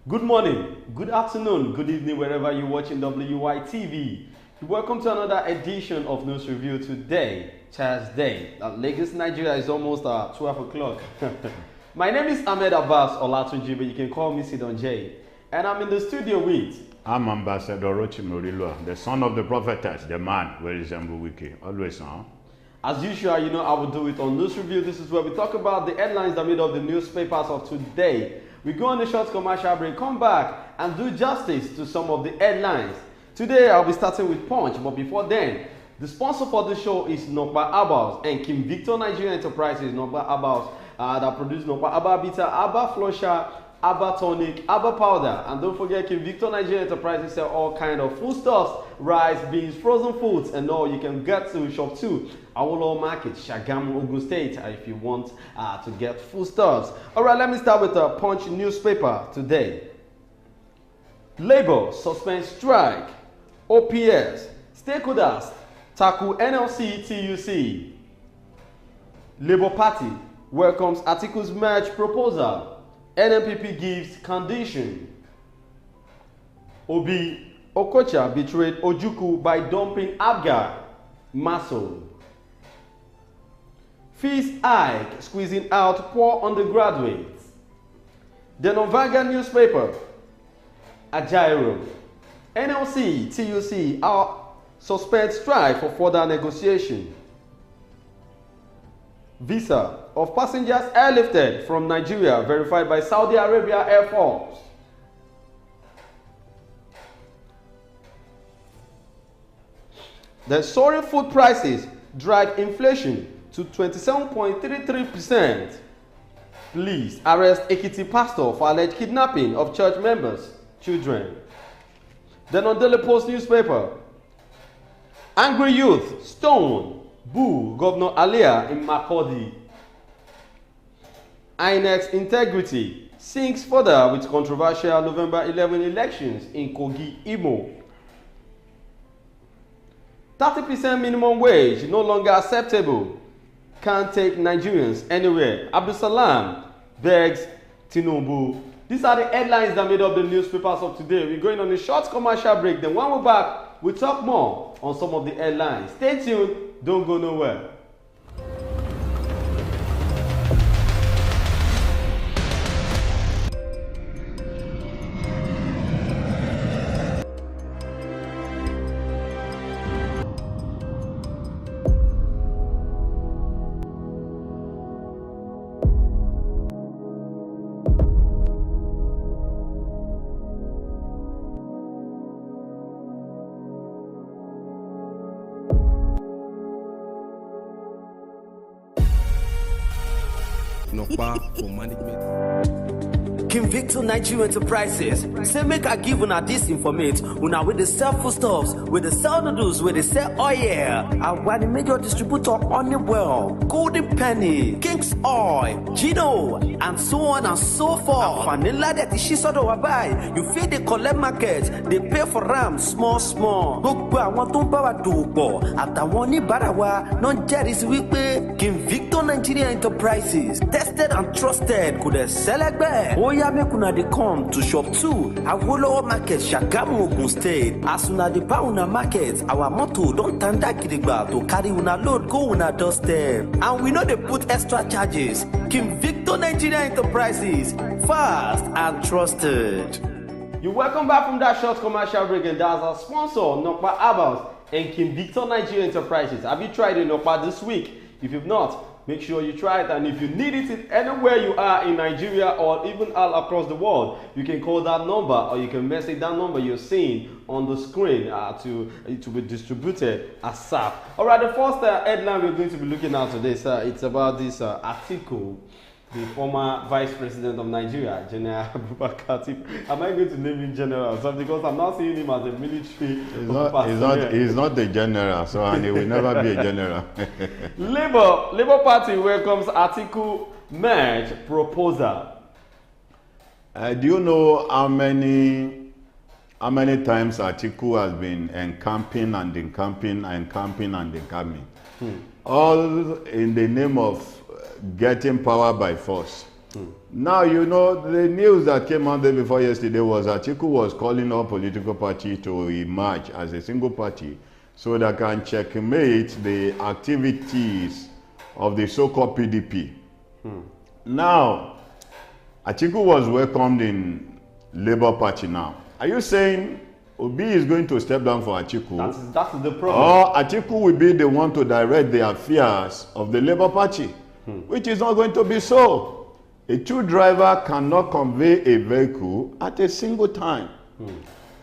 Good morning, good afternoon, good evening, wherever you're watching WY TV. Welcome to another edition of News Review today, Thursday. Lagos, Nigeria is almost 12 o'clock. My name is Ahmed Abbas Olatunji, but you can call me Sidon J. And I'm in the studio with... I'm Ambassador Rochi Murilua, the son of the prophetess, the man who resembles Wiki. Always on. As usual, you know I will do it on News Review. This is where we talk about the headlines that made up the newspapers of today. We go on a short commercial break, come back and do justice to some of the headlines. Today I'll be starting with Punch, but before then, the sponsor for the show is Nokba Abals and Kim Victor Nigeria Enterprises. Nokba Abals that produce Nokba Abba Bitter, Abba Flusher, Abba Tonic, Abba Powder. And don't forget, Kim Victor Nigeria Enterprises sell all kind of foodstuffs, rice, beans, frozen foods, and all. You can get to shop 2, Awolowo Market, Shagamu, Ogun State, if you want to get foodstuffs. All right, let me start with the Punch newspaper today. Labour suspends strike. OPS, stakeholders tackle NLC TUC. Labour Party welcomes Atiku's merge proposal. NNPP gives condition. Obi Okocha betrayed Ojukwu by dumping Abga Maso. Fees hike squeezing out poor undergraduates. The Novanga newspaper. Ajaero. NLC TUC are suspend strike for further negotiation. Visa of passengers airlifted from Nigeria verified by Saudi Arabia Air Force. The soaring food prices drive inflation to 27.33%. Police arrest Ekiti pastor for alleged kidnapping of church members' children. Then on Daily Post newspaper, angry youth stone boo Governor Alia in Makurdi. INEC's integrity sinks further with controversial November 11 elections in Kogi, Imo. 30% minimum wage no longer acceptable. Can't take Nigerians anywhere. Abdulsalam begs Tinubu. These are the headlines that made up the newspapers of today. We're going on a short commercial break. Then when we're back, we'll talk more on some of the headlines. Stay tuned. Don't go nowhere. For management. Kim Victor Nigeria Enterprises say make I give una this information. Una with the sell foodstuffs, with the sell noodles, with the sell oil. And one major distributor Honeywell, Golden Penny, King's Oil, Gino, and so on and so forth. And vanilla that she sort of buy. You feed the collect market, they pay for them small. Gbogbo àwọn tó ń bá wa dòwò pọ̀ àtàwọn oníbàárà wa náà jẹ́rìí wípé Kim Victor Nigeria Enterprises tested and trusted kò dẹ̀ sẹ́lẹ̀gbẹ́. Ó yá make una dey come to shop 2 Awolowo Market, Shagamu, Ogun State. As una dey buy una market, our motto don tanda gidigba to carry una load go una doorstep. And we no dey put extra charges. Kim Victor Nigeria Enterprises, fast and trusted. You're welcome back from that short commercial break, and that's our sponsor, Nokba Abals and Kim Victor Nigeria Enterprises. Have you tried a Nokba this week? If you've not, make sure you try it, and if you need it anywhere you are in Nigeria or even all across the world, you can call that number or you can message that number you're seeing on the screen to be distributed as SAP. All right, the first headline we're going to be looking at today, sir, it's about this Atiku, the former vice president of Nigeria, General Abubakar Atiku. Am I going to name him general? So because I'm not seeing him as a military person. He's not the general, so and he will never be a general. Labour Party welcomes Atiku merge proposal. Do you know how many times Atiku has been encamping and encamping? All in the name of getting power by force. Now, you know, the news that came out there before yesterday was Atiku was calling all political parties to emerge as a single party so that can checkmate the activities of the so-called PDP. Now, Atiku was welcomed in Labour Party now. Are you saying Obi is going to step down for Atiku? That's the problem. Or Atiku will be the one to direct the affairs of the Labour Party, which is not going to be so. A two driver cannot convey a vehicle at a single time.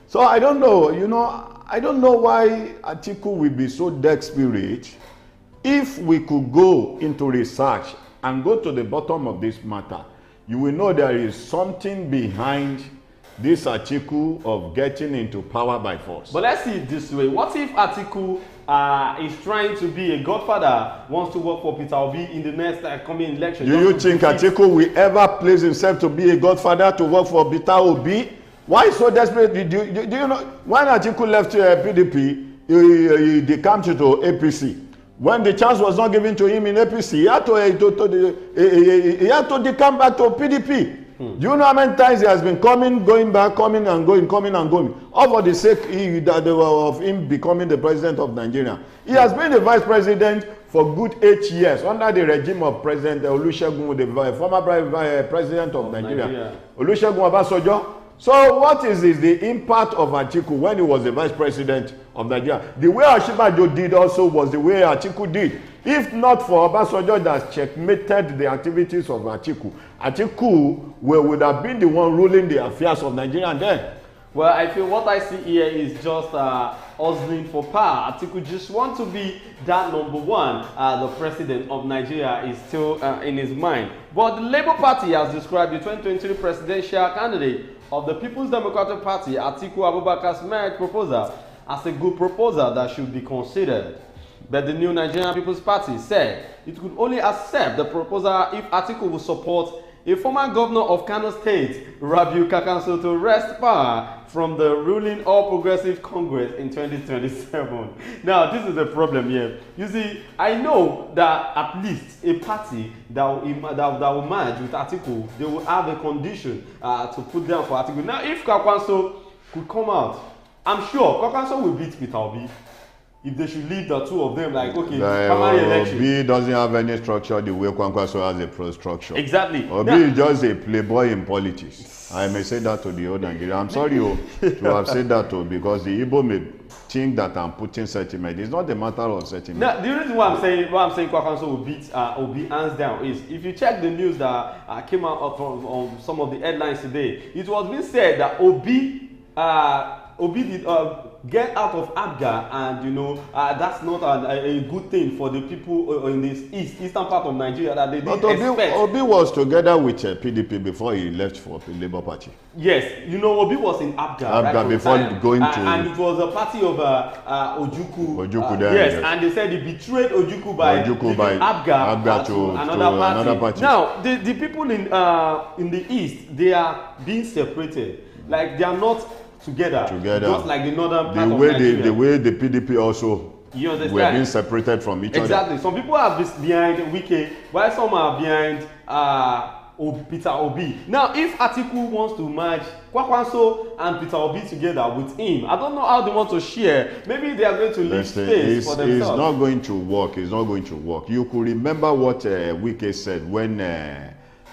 So I don't know, you know, I don't know why Atiku will be so desperate. If we could go into research and go to the bottom of this matter, you will know there is something behind this Atiku of getting into power by force. But let's see it this way. What if Atiku is trying to be a godfather, wants to work for Peter Obi in the next coming election? Do you think Atiku will ever place himself to be a godfather to work for Peter Obi? Why so desperate? Do you know when Atiku left PDP, he decamped to APC. When the chance was not given to him in APC, he had to decamp back to PDP. Do you know how many times he has been coming, going back, coming and going, coming and going? All for the sake of him becoming the president of Nigeria. He has been the vice president for good 8 years under the regime of President Olusegun, the former president of Nigeria. Olusegun Obasanjo. So what is the impact of Atiku when he was the vice president of Nigeria? The way Ashibajo did also was the way Atiku did. If not for Obasanjo that checkmated the activities of Atiku, Atiku would have been the one ruling the affairs of Nigeria then. Well, I feel what I see here is just hustling for power. Atiku just want to be that number one. The president of Nigeria is still in his mind. But the Labour Party has described the 2023 presidential candidate of the People's Democratic Party, Atiku Abubakar's marriage proposal, as a good proposal that should be considered. But the new Nigerian People's Party said it could only accept the proposal if Atiku will support a former governor of Kano State, Rabiu Kakanso, to wrest power from the ruling All Progressive Congress in 2027. Now, this is the problem here. You see, I know that at least a party that will merge with Atiku, they will have a condition to put down for Atiku. Now, if Kakanso could come out, I'm sure Kakanso will beat Peter Obi. If they should leave the two of them, like, okay, primary election. Obi doesn't have any structure the way Kwankwaso has a pro structure. Exactly. Obi is just a playboy in politics. I may say that to the old Nigeria. I'm sorry to have said that to because the Igbo may think that I'm putting sentiment. It's not a matter of sentiment. Now, the reason why I'm saying Kwankwaso will beat Obi hands down is if you check the news that came out on some of the headlines today, it was being said that Obi did get out of Abga, and you know that's not a good thing for the people in this eastern part of Nigeria that they didn't expect. Obi was together with PDP before he left for the Labour Party. Yes, you know Obi was in Abga right before going to, and it was a party of Ojukwu. Ojukwu there. Yes, and they said he betrayed Ojukwu by Abga to another party. Now the people in the east, they are being separated, like they are not together, just like the northern part of Nigeria. The way the PDP also were being separated from each other. Exactly. Some people are behind Wike, while some are behind Peter Obi. Now, if Atiku wants to merge Kwankwaso and Peter Obi together with him, I don't know how they want to share. Maybe they are going to leave space for themselves. It's not going to work. It's not going to work. You could remember what Wike said when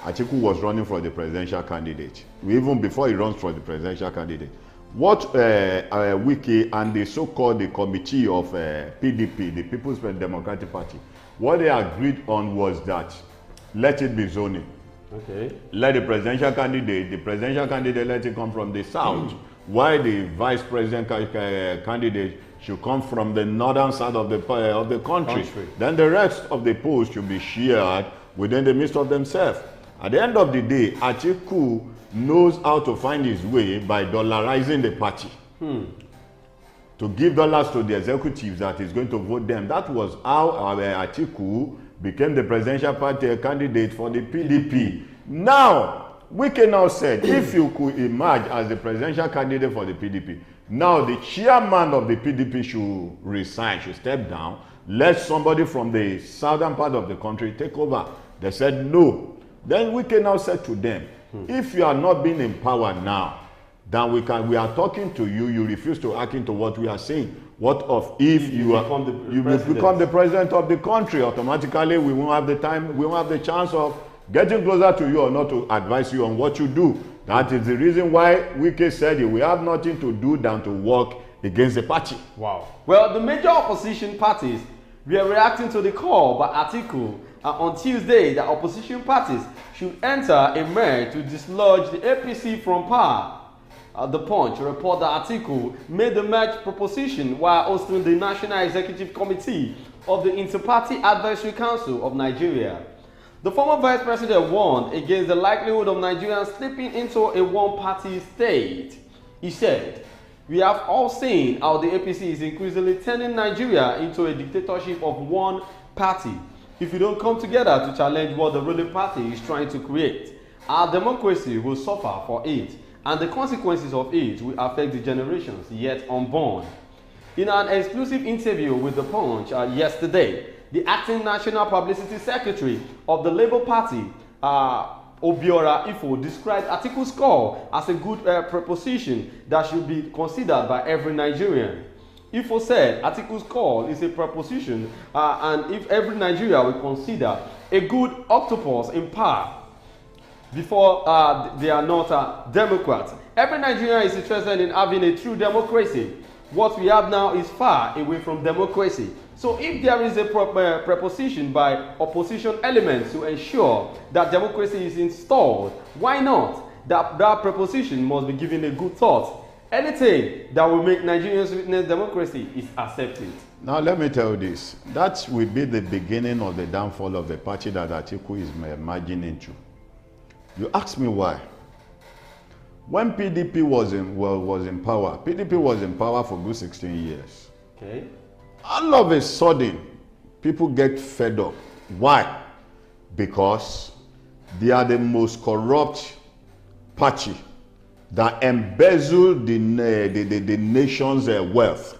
Atiku was running for the presidential candidate. Even before he runs for the presidential candidate. What Wike and the so-called the committee of PDP, the People's Democratic Party, what they agreed on was that let it be zoning. Okay. Let the presidential candidate let it come from the south, while the vice president candidate should come from the northern side of the country. Then the rest of the posts should be shared within the midst of themselves. At the end of the day, Atiku knows how to find his way by dollarizing the party. To give dollars to the executives that is going to vote them. That was how Atiku became the presidential party candidate for the PDP. Now, Wike now said, if you could emerge as the presidential candidate for the PDP, now the chairman of the PDP should resign, should step down, let somebody from the southern part of the country take over. They said no. Then we can now say to them, if you are not being in power now, then we are talking to you, you refuse to act into what we are saying. What of if you become the president of the country? Automatically we won't have the time, we won't have the chance of getting closer to you or not to advise you on what you do. That is the reason why Wike said we have nothing to do than to work against the party. Wow. Well, the major opposition parties were reacting to the call by Atiku on Tuesday that opposition parties should enter a merge to dislodge the APC from power. The Punch report that Atiku made the merge proposition while hosting the National Executive Committee of the Inter-Party Advisory Council of Nigeria. The former vice president warned against the likelihood of Nigerians slipping into a one-party state. He said, "We have all seen how the APC is increasingly turning Nigeria into a dictatorship of one party. If we don't come together to challenge what the ruling party is trying to create, our democracy will suffer for it, and the consequences of it will affect the generations yet unborn." In an exclusive interview with The Punch yesterday, the acting National Publicity Secretary of the Labour Party, Obiora Ifo, described Atiku's call as a good proposition that should be considered by every Nigerian. Ifo said Atiku's call is a proposition and if every Nigerian will consider a good octopus in power before they are not Democrats. Every Nigerian is interested in having a true democracy. What we have now is far away from democracy. So if there is a proposition by opposition elements to ensure that democracy is installed, why not? That proposition must be given a good thought. Anything that will make Nigerians witness democracy is accepted. Now let me tell you this. That will be the beginning of the downfall of the party that Atiku is merging into. You ask me why. When PDP was in power, PDP was in power for good 16 years. Okay. All of a sudden, people get fed up. Why? Because they are the most corrupt party that embezzled the nation's wealth.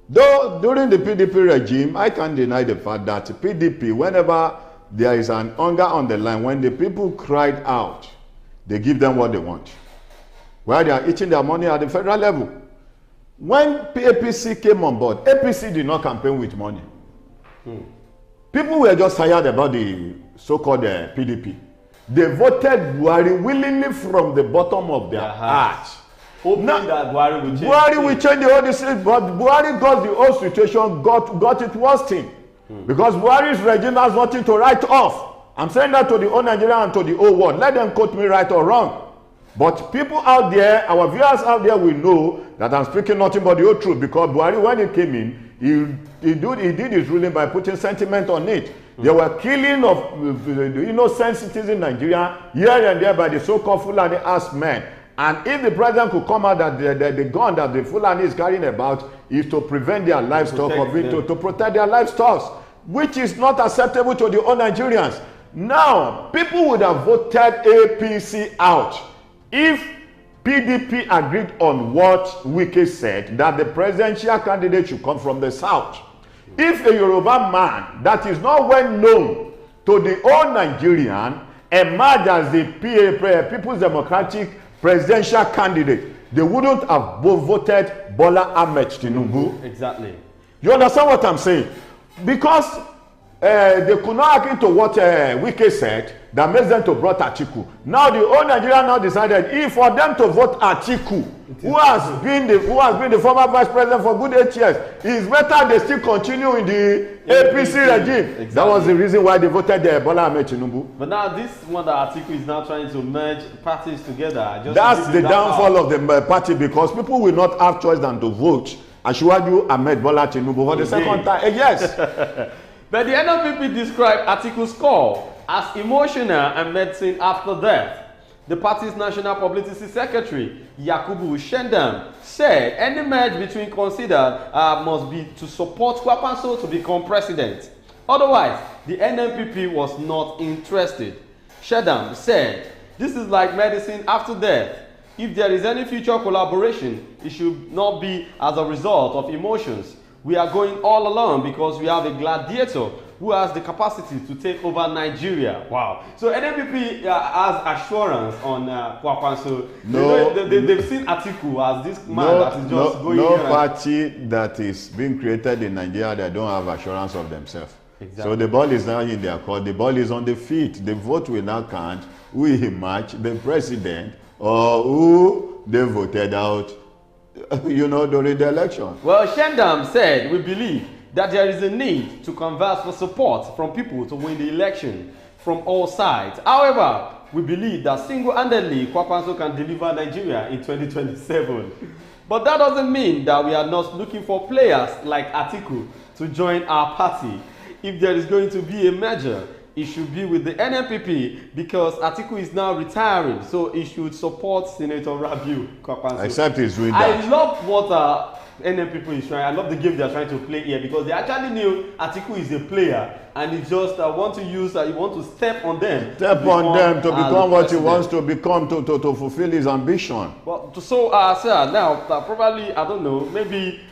Though during the PDP regime, I can't deny the fact that PDP, whenever there is an hunger on the line, when the people cried out, they give them what they want. While they are eating their money at the federal level. When APC came on board, APC did not campaign with money. People were just tired about the so-called PDP. They voted Buhari willingly from the bottom of their heart. Hoping that Buhari will change. Buhari will change the whole decision, but Buhari got the whole situation, got it worse thing. Because Buhari's regime has nothing to write off. I'm saying that to the whole Nigeria and to the whole world. Let them quote me right or wrong. But people out there, our viewers out there will know that I'm speaking nothing but the whole truth, because Buhari, when he came in, he did his ruling by putting sentiment on it. There were killing of the innocent citizens in Nigeria here and there by the so-called Fulani ass men. And if the president could come out that the gun that the Fulani is carrying about is to prevent their livestock to protect their livestock, which is not acceptable to the all Nigerians. Now, people would have voted APC out if PDP agreed on what Wike said, that the presidential candidate should come from the south. If a Yoruba man that is not well known to the whole Nigerian emerged as the People's Democratic presidential candidate, they wouldn't have voted Bola Ahmed Tinubu. Exactly. You understand what I'm saying? Because they could not agree to what Wike said that makes them to vote Atiku. Now the whole Nigeria now decided if for them to vote Atiku, who has been the former vice president for good 8 years, it's better they still continue in the APC regime. Exactly. That was the reason why they voted Bola Ahmed Tinubu. But now this one that Atiku is now trying to merge parties together. That's the downfall of the party, because people will not have choice than to vote Asiwaju Ahmed Bola Tinubu for the second time. Yes. But the NPP described Atiku's call as emotional and medicine after death. The party's National Publicity Secretary, Yakubu Shendam, said any merge between considered must be to support Kwapanso to become president. Otherwise, the NPP was not interested. Shendam said, "This is like medicine after death. If there is any future collaboration, it should not be as a result of emotions. we are going all along because we have a gladiator who has the capacity to take over Nigeria. Wow. So NNPP has assurance on Kwakwanso. They've seen Atiku as this man that is just going No here. party that is being created in Nigeria that don't have assurance of themselves. Exactly. So the ball is now in their court. The ball is on the feet. The vote will now count who emerge, the president, or who they voted out, during the election. Well, Shendam said, we believe that there is a need to converse for support from people to win the election from all sides. However, we believe that single-handedly Kwakwanso can deliver Nigeria in 2027. But that doesn't mean that we are not looking for players like Atiku to join our party. If there is going to be a merger, it should be with the NNPP because Atiku is now retiring, so he should support Senator Rabiu Kwakwanso. Except he's doing that. I love what NNPP is trying. I love the game they are trying to play here because they actually knew Atiku is a player and he just want to use, he want to step on them. Step on them to become what he wants to become, to fulfill his ambition. Well, so, sir, now, probably, I don't know, maybe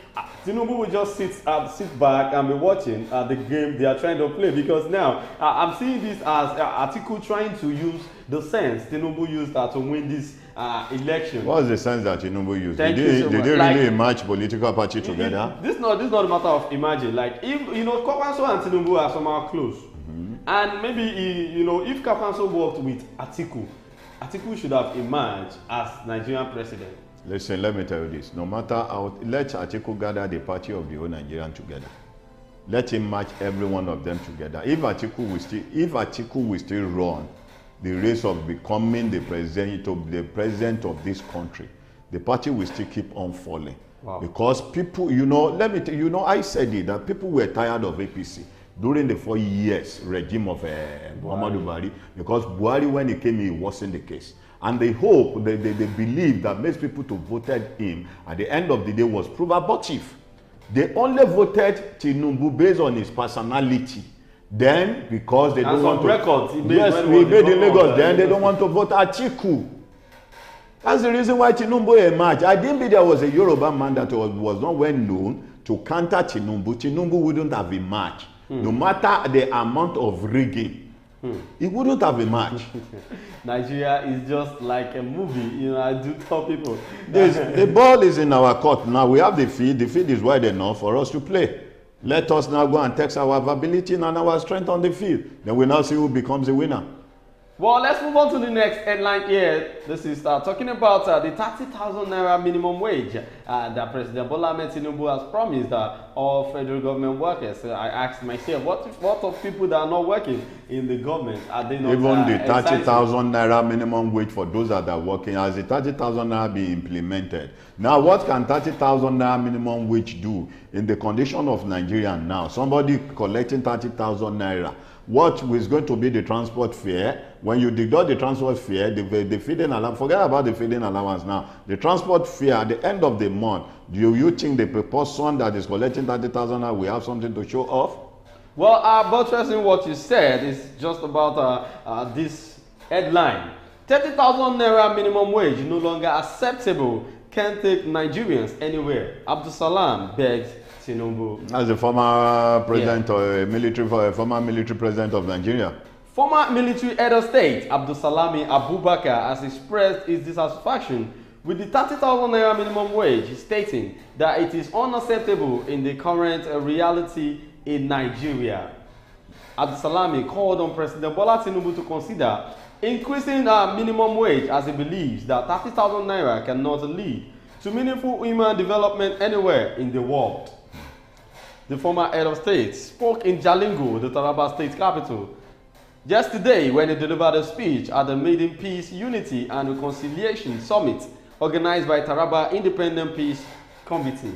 Tinubu will just sit back and be watching the game they are trying to play because now I'm seeing this as Atiku trying to use the sense Tinubu used to win this election. What's the sense that Tinubu used? Thank Did you so they much. really match political party together? This is not a matter of imagine. Like if Kwakwanso and Tinubu are somehow close, and maybe if Kwakwanso worked with Atiku should have emerged as Nigerian president. Listen, let me tell you this. No matter how, let Atiku gather the party of the whole Nigerian together. Let him match every one of them together. If Atiku will still run the race of becoming the president of this country, the party will still keep on falling. Wow. Because people, let me tell you, I said it, that people were tired of APC during the 4 years regime of Muhammadu Buhari, because Buhari, when he came, it wasn't the case. And they hope, they believe that makes people to voted him at the end of the day was proof abortive. They only voted Tinubu based on his personality. Then, because they don't want to... records, he made in Lagos, then they don't want to vote Atiku. That's the reason why Tinubu emerged. I didn't believe there was a Yoruba man that was not well known to counter Tinubu. Tinubu wouldn't have emerged. No matter the amount of rigging. It wouldn't have emerged. Nigeria is just like a movie, I do tell people. The ball is in our court now. We have the field. The field is wide enough for us to play. Let us now go and test our ability and our strength on the field. Then we now see who becomes the winner. Well, let's move on to the next headline here. This is talking about the 30,000 naira minimum wage that President Bola Ahmed Tinubu has promised all federal government workers. I asked myself, what of people that are not working in the government? Are they not even the 30,000 naira minimum wage for those that are working? Has the 30,000 naira been implemented? Now, what can 30,000 naira minimum wage do in the condition of Nigeria now? Somebody collecting 30,000 naira. What is going to be the transport fare? When you deduct the transport fare, the feeding allowance, forget about the feeding allowance now. The transport fare at the end of the month, do you think the person that is collecting 30,000 will have something to show off? Well, buttressing what you said is just about this headline. 30,000 naira minimum wage no longer acceptable. Can't take Nigerians anywhere. Abdul Salam begs Tinubu. As a former president or former military president of Nigeria. Former military head of state Abdul Salami Abubakar has expressed his dissatisfaction with the 30,000 naira minimum wage, stating that it is unacceptable in the current reality in Nigeria. Abdul Salami called on President Bola Tinubu to consider increasing minimum wage as he believes that 30,000 naira cannot lead to meaningful human development anywhere in the world. The former head of state spoke in Jalingo, the Taraba state capital, yesterday when he delivered a speech at the Maiden Peace, Unity and Reconciliation Summit organized by Taraba Independent Peace Committee.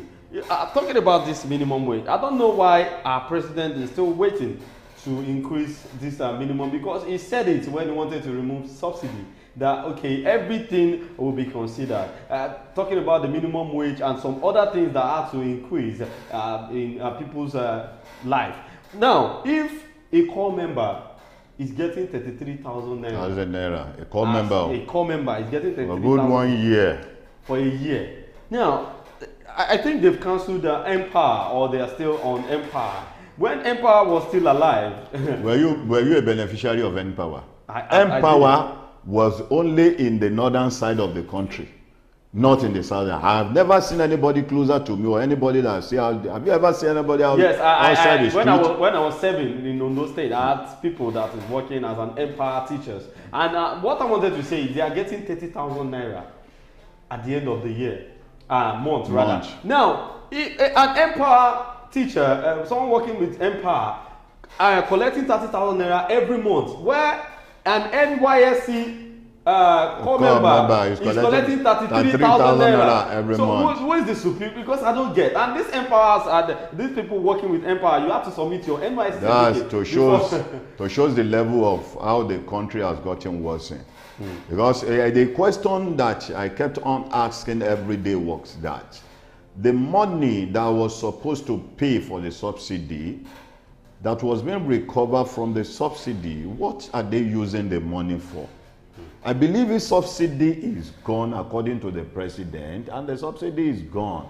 Talking about this minimum wage, I don't know why our president is still waiting to increase this minimum, because he said it when he wanted to remove subsidy, that okay, everything will be considered. Talking about the minimum wage and some other things that are to increase in people's life. Now, if a core member is getting 33,000 naira, a core member is getting 33,000 a good 1 year for a year. Now, I think they've cancelled the Empire, or they are still on Empire. When Empire was still alive. were you a beneficiary of Empower? I was only in the northern side of the country, not in the southern. I have never seen anybody closer to me or anybody that see out. Have you ever seen anybody out, outside the street? When I was 7 in Ondo State, I had people that is working as an Empire teachers. And what I wanted to say is they are getting 30,000 naira at the end of the year. Month rather. Now, an Empire teacher, someone working with Empire, collecting 30,000 naira every month, where an NYSC core member is collecting 33,000 naira every so month. Who is the superior? Because I don't get. And these empires are these people working with Empire. You have to submit your NYSC. That's to shows the level of how the country has gotten worse. Because the question that I kept on asking every day was that the money that was supposed to pay for the subsidy, that was being recovered from the subsidy, what are they using the money for? I believe the subsidy is gone according to the president, and the subsidy is gone.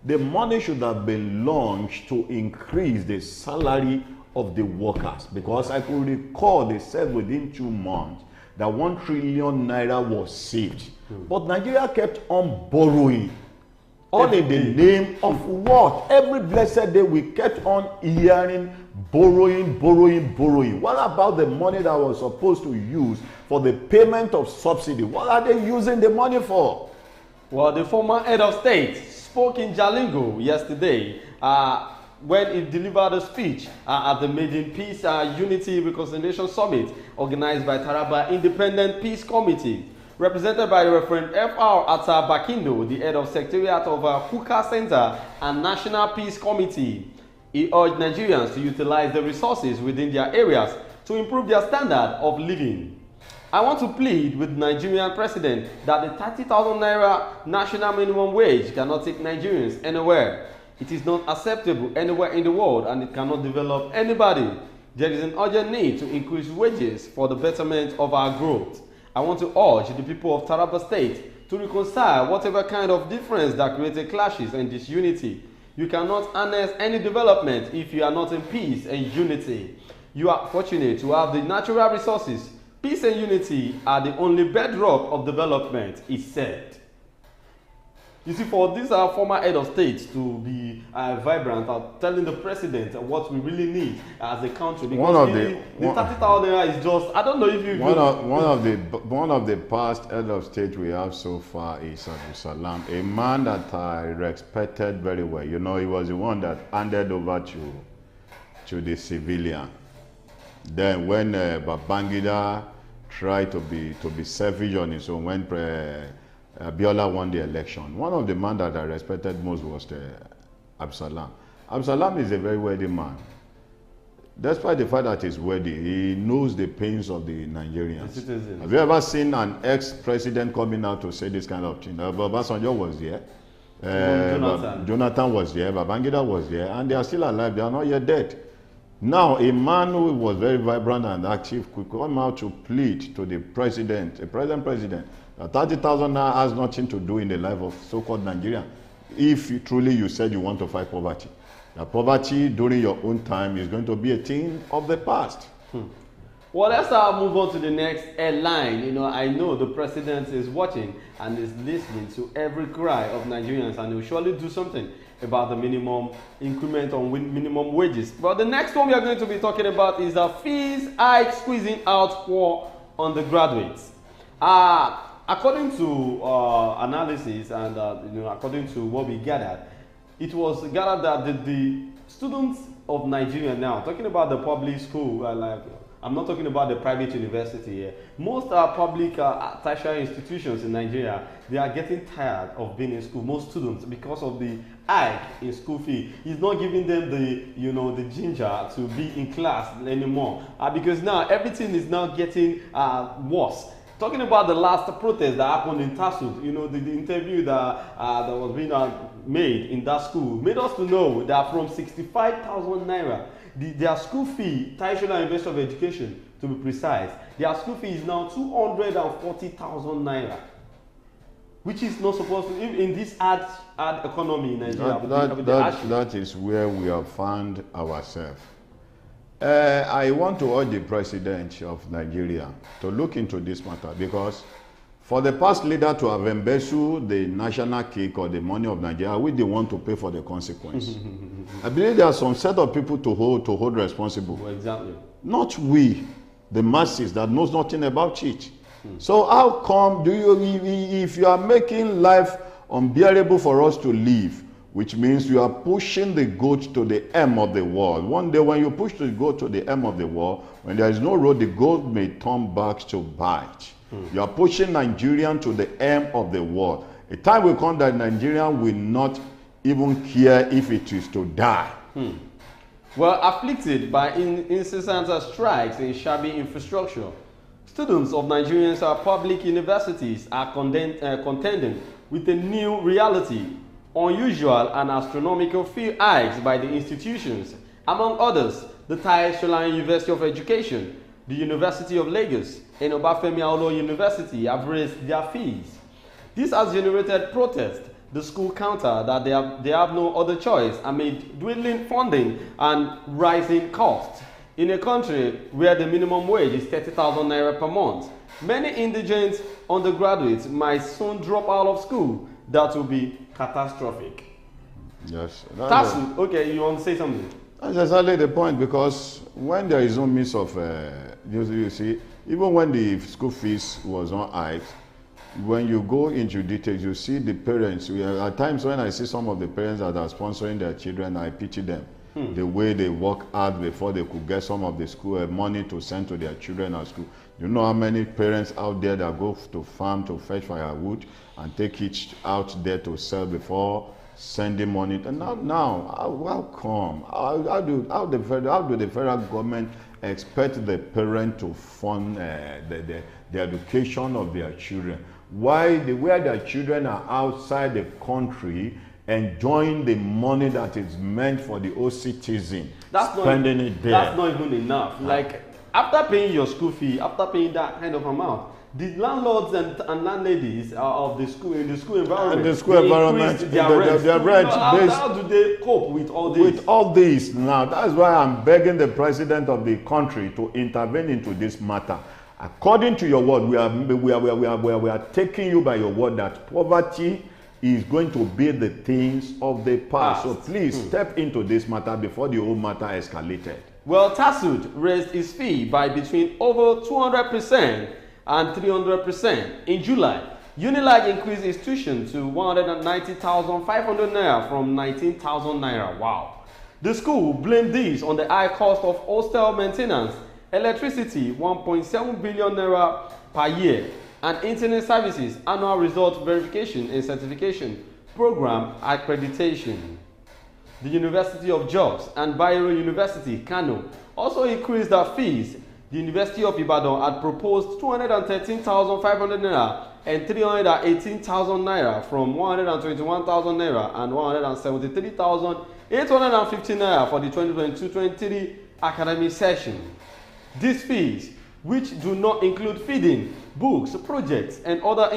The money should have been launched to increase the salary of the workers, because I could recall they said within 2 months that 1 trillion naira was saved. But Nigeria kept on borrowing. All in the name of what? Every blessed day we kept on hearing borrowing. What about the money that was supposed to use for the payment of subsidy? What are they using the money for? Well, the former head of state spoke in Jalingo yesterday when he delivered a speech at the Maiden Peace Unity Reconciliation Summit organized by Taraba Independent Peace Committee, represented by Reverend F.R. Atta Bakindo, the head of Secretariat of Kuka Center and National Peace Committee. He urged Nigerians to utilize the resources within their areas to improve their standard of living. I want to plead with the Nigerian president that the 30,000 naira national minimum wage cannot take Nigerians anywhere. It is not acceptable anywhere in the world, and it cannot develop anybody. There is an urgent need to increase wages for the betterment of our growth. I want to urge the people of Taraba State to reconcile whatever kind of difference that created clashes and disunity. You cannot harness any development if you are not in peace and unity. You are fortunate to have the natural resources. Peace and unity are the only bedrock of development, he said. You see, for this former head of state to be vibrant, telling the president what we really need as a country, because the 30,000 naira is just, I don't know if you... One of the past head of state we have so far is Abdul Salam, a man that I respected very well. You know, he was the one that handed over to the civilian. Then when Babangida tried to be selfish on his own, when Abiola won the election, one of the men that I respected most was Absalam. Absalam is a very wealthy man. Despite the fact that he's wealthy, he knows the pains of the Nigerians. The Have you ever seen an ex-president coming out to say this kind of thing? Obasanjo was there. Jonathan was there. Babangida was there. And they are still alive. They are not yet dead. Now, a man who was very vibrant and active could come out to plead to the president, a present president, that 30,000 naira has nothing to do in the life of so-called Nigeria. If you said you want to fight poverty, that poverty during your own time is going to be a thing of the past. Well, let's move on to the next headline. You know, I know the president is watching and is listening to every cry of Nigerians, and will surely do something about the minimum increment on minimum wages. But the next one we are going to be talking about is a fees hike squeezing out for undergraduates. According to analysis and according to what we gathered, it was gathered that the students of Nigeria now, talking about the public school, I'm not talking about the private university here. Most public tertiary institutions in Nigeria, they are getting tired of being in school. Most students, because of the hike in school fee, is not giving them the ginger to be in class anymore. Because now everything is now getting worse. Talking about the last protest that happened in Tasud, the interview that was being made in that school made us to know that from 65,000 naira, their school fee, National University of Education, to be precise, their school fee is now 240,000 naira. which is not supposed to, in this hard economy in Nigeria. That is where we have found ourselves. I want to urge the president of Nigeria to look into this matter, because for the past leader to have embezzled the national cake or the money of Nigeria, which they want to pay for the consequence. I believe there are some set of people to hold responsible. Well, exactly. Not we, the masses that knows nothing about it. So how come if you are making life unbearable for us to live, which means you are pushing the goat to the end of the world. One day when you push the goat to the end of the world, when there is no road, the goat may turn back to bite. You are pushing Nigerian to the end of the world. A time will come that Nigerian will not even care if it is to die. Well, afflicted by incessant strikes in shabby infrastructure, students of Nigerians public universities are contending with a new reality, unusual and astronomical fee hikes by the institutions. Among others, the Tai Solarin University of Education, the University of Lagos, and Obafemi Awolowo University have raised their fees. This has generated protest. The school counter that they have no other choice amid dwindling funding and rising costs. In a country where the minimum wage is 30,000 naira per month, many indigent undergraduates might soon drop out of school. That will be catastrophic. Yes. Okay, you want to say something? That's exactly the point, because when there is no means of, you see, even when the school fees was on hiked, when you go into details, you see the parents. At times when I see some of the parents that are sponsoring their children, I pity them. The way they work hard before they could get some of the school money to send to their children at school. You know how many parents out there that go to farm to fetch firewood and take it out there to sell before sending money. And now how come? How do the federal government expect the parent to fund the education of their children? Where their children are outside the country enjoying the money that is meant for the old citizen, spending it there. That's not even enough. Like, after paying your school fee, after paying that kind of amount, the landlords and landladies of the school, in the school environment, their rent. How do they cope with all this? With all this, now that's why I'm begging the president of the country to intervene into this matter. According to your word, we are taking you by your word that poverty is going to be the things of the past. So please step into this matter before the whole matter escalated. Well, TASUD raised its fee by between over 200% and 300% in July. Unilag increased its tuition to 190,500 naira from 19,000 naira. Wow. The school blamed this on the high cost of hostel maintenance, electricity 1.7 billion naira per year, and internet services, annual result verification and certification program accreditation. The University of Jos and Bayero University, Kano, also increased their fees. The University of Ibadan had proposed 213,500 naira and 318,000 naira from 121,000 naira and 173,850 naira for the 2022-23 academic session. These fees, which do not include feeding, books, projects, and other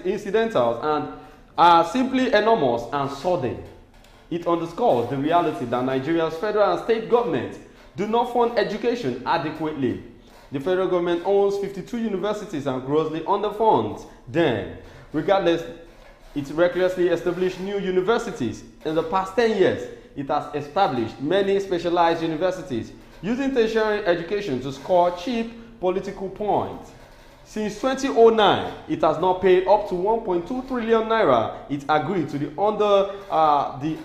incidentals, and are simply enormous and sudden. It underscores the reality that Nigeria's federal and state governments do not fund education adequately. The federal government owns 52 universities and grossly underfunds them. Regardless, it recklessly established new universities. In the past 10 years, it has established many specialized universities, using tertiary education to score cheap political points. Since 2009, it has now paid up to 1.2 trillion naira. It agreed to the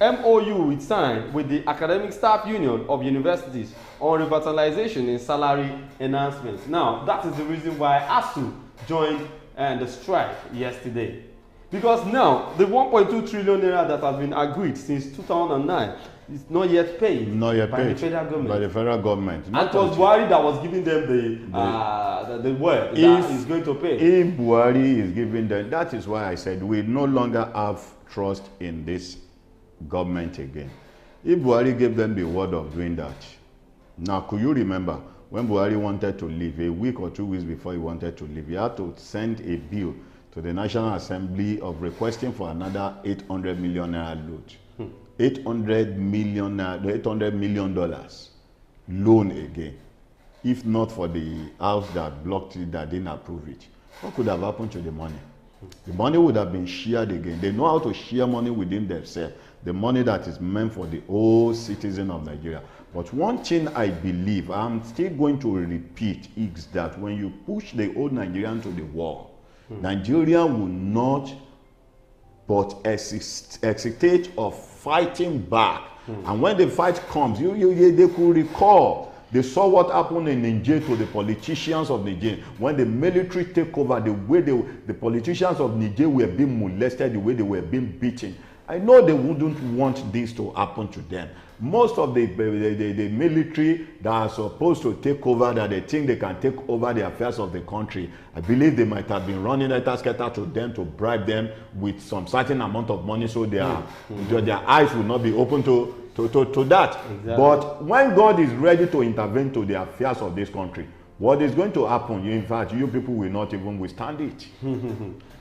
MOU it signed with the Academic Staff Union of Universities on revitalization and salary enhancements. Now, that is the reason why ASU joined the strike yesterday. Because now, the 1.2 trillion naira that has been agreed since 2009 is not yet paid. The federal government. And it was Buhari that was giving them the word that he's going to pay. If Buhari is giving them, that is why I said we no longer have trust in this government again. If Buhari gave them the word of doing that. Now, could you remember when Buhari wanted to leave, a week or 2 weeks before he wanted to leave, he had to send a bill to the National Assembly of requesting for another 800 million naira loan. $800 million loan again. If not for the house that blocked it, that didn't approve it, what could have happened to the money? The money would have been shared again. They know how to share money within themselves. The money that is meant for the whole citizen of Nigeria. But one thing I believe, I'm still going to repeat, is that when you push the whole Nigerian to the wall, Nigeria will not but hesitate of fighting back. And when the fight comes, they could recall. They saw what happened in Niger to the politicians of Niger. When the military take over, the way the politicians of Niger were being molested, the way they were being beaten. I know they wouldn't want this to happen to them. Most of the military that are supposed to take over, that they think they can take over the affairs of the country, I believe they might have been running a scatter to them to bribe them with some certain amount of money, so their eyes will not be open to that. Exactly. But when God is ready to intervene to the affairs of this country, what is going to happen? In fact, you people will not even withstand it.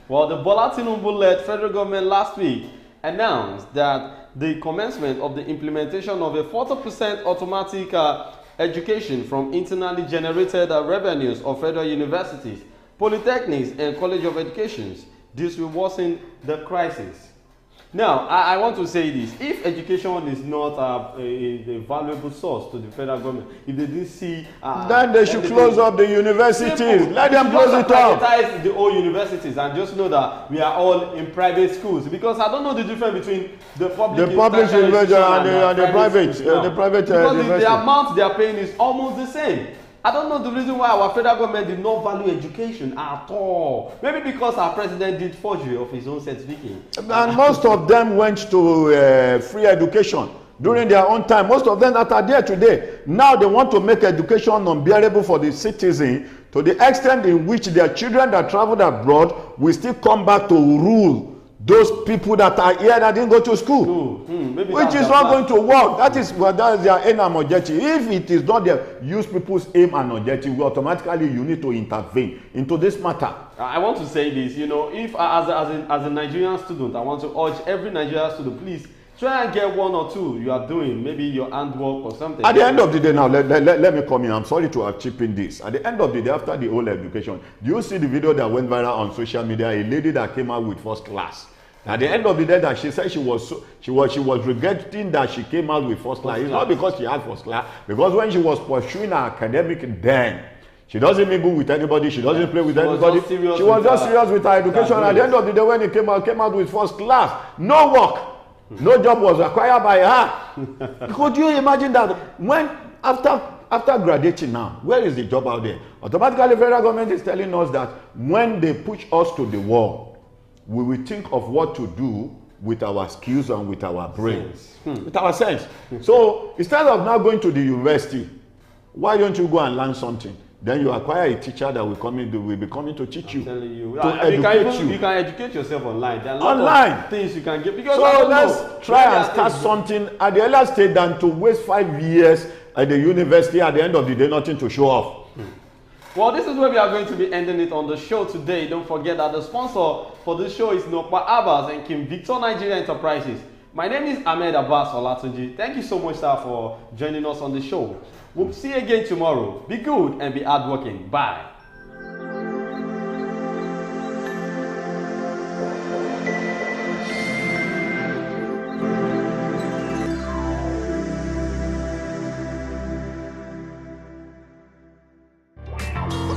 Well, the Bola Tinubu-led federal government last week announced that the commencement of the implementation of a 40% automatic education from internally generated revenues of federal universities, polytechnics, and college of educations. This will worsen the crisis. Now, I want to say this. If education is not a valuable source to the federal government, if they didn't see... then they should close up the universities. Simple. Let them close it up. Privatize the whole universities and just know that we are all in private schools. Because I don't know the difference between the public university and the private because the amount they are paying is almost the same. I don't know the reason why our federal government did not value education at all. Maybe because our president did forgery of his own certificate. And most of them went to free education during their own time. Most of them that are there today, now they want to make education unbearable for the citizen to the extent in which their children that traveled abroad will still come back to rule those people that are here that didn't go to school, which is not going to work. That is their aim and objective. If it is not their use people's aim and objective, automatically you need to intervene into this matter. I want to say this, you know, if as a Nigerian student, I want to urge every Nigerian student, please try and get one or two you are doing, maybe your handwork or something. At the end of the day, now let me come in. I'm sorry to have chipped in this. At the end of the day, after the whole education, do you see the video that went viral on social media? A lady that came out with first class. At the end of the day, that she said she was regretting that she came out with first class. It's not because she had first class, because when she was pursuing her academic, then she doesn't mingle with anybody, she doesn't play with anybody. She was just serious with her education. At the end of the day, when it came out with first class, no work, no job was acquired by her. Could you imagine that when after graduating now, where is the job out there? Automatically, the federal government is telling us that when they push us to the wall, we will think of what to do with our skills and with our brains, with our sense. So instead of now going to the university, why don't you go and learn something? Then you acquire a teacher that will be coming to teach you, to educate you. You can educate yourself online. There are a lot of things you can get. Because so let's try and start something at the earlier stage than to waste 5 years at the university. At the end of the day, nothing to show off. Well, this is where we are going to be ending it on the show today. Don't forget that the sponsor for this show is Nokpa Abbas and King Victor Nigeria Enterprises. My name is Ahmed Abbas Olatunji. Thank you so much, sir, for joining us on the show. We'll see you again tomorrow. Be good and be hardworking. Bye.